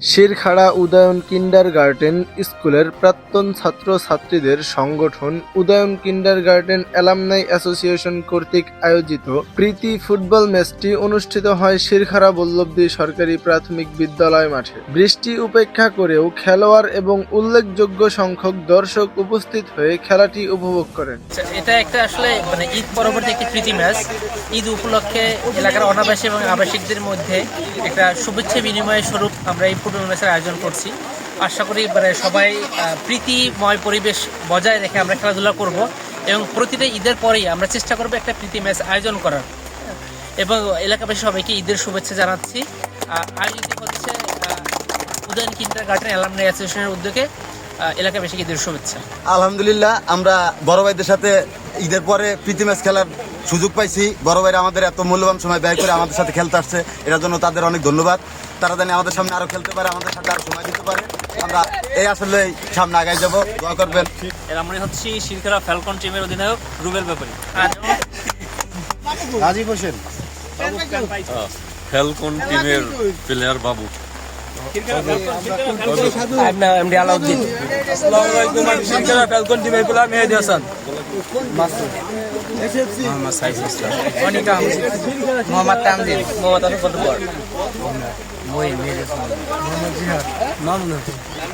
Shirkhara Udayan kindergarten স্কুলের প্রাক্তন ছাত্র-ছাত্রীদের সংগঠন উদয়ন কিন্ডারগার্টেন অ্যালামনাই অ্যাসোসিয়েশন কর্তৃক আয়োজিত প্রীতি ফুটবল ম্যাচটি অনুষ্ঠিত হয় শিরখাড়া বল্লভদী সরকারি প্রাথমিক বিদ্যালয় মাঠে। বৃষ্টি উপেক্ষা করেও খেলোয়াড় এবং উল্লেখযোগ্য সংখ্যক দর্শক উপস্থিত হয়ে খেলাটি উপভোগ করেন। এটা একটা আসলে ঈদ পরবর্তী একটি প্রীতি ম্যাচ। ঈদ উপলক্ষে এলাকার অনাবাসী এবং আবাসিকদের মধ্যে একটা শুভেচ্ছা বিনিময় স্বরূপ আমরা এই ফুটবল ম্যাচের আয়োজন করছি। আশা করি সবাই প্রীতিময় পরিবেশ বজায় রেখে আমরা খেলাধুলা করব এবং প্রতিটা ঈদের পরেই আমরা চেষ্টা করব একটা প্রীতি ম্যাচ আয়োজন করার এবং এলাকাবাসী সবাইকে ঈদের শুভেচ্ছা জানাচ্ছি। আয়োজিত হচ্ছে উদয়ন কিন্ডারগার্টেন অ্যালামনাই অ্যাসোসিয়েশনের উদ্যোগে। এলাকাবাসীকে ঈদের শুভেচ্ছা। আলহামদুলিল্লাহ, আমরা বড় ভাইদের সাথে ঈদের পরে প্রীতি ম্যাচ খেলার সুযোগ পাইছি। বড় ভাইরা আমাদের এত মূল্যবান সময় ব্যয় করে আমাদের সাথে খেলতে আসছে, এটার জন্য তাদের অনেক ধন্যবাদ। তারা জানি আমাদের সামনে আরো খেলতে পারে, আমাদের সাথে আরো সময় দিতে পারে। আমরা এই আসলে সামনে আগাই যাব, দোয়া করবেন। আমরা হচ্ছি শিরখাড়া ফ্যালকন টিমের অধিনায়ক রুবেল ব্যাপারী। রাজীব হোসেন ফ্যালকন টিমের প্লেয়ার বাবু। এমডি আলাউদ্দিন। ফ্যালকন টিমের প্লেয়ার মেহেদি হাসান। মোহাম্মদ সাইফুল ইসলাম, অনিকা আহমেদ, মোহাম্মদ তামজিদ, মোহাম্মদ আনুফর,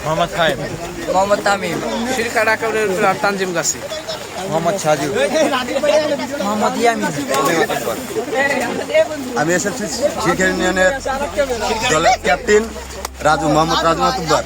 মোহাম্মদ খায়েম, মোহাম্মদ তামিম, শিরখাড়া ক্লাবের প্লেয়ার তানজিম গাছি, মোহাম্মদ সাজু, মোহাম্মদ ইয়ামিন। আমি এসেছি শিরখাড়া ইউনিয়নের দলের ক্যাপ্টেন মোহাম্মদ রাজু মাতুব্বর।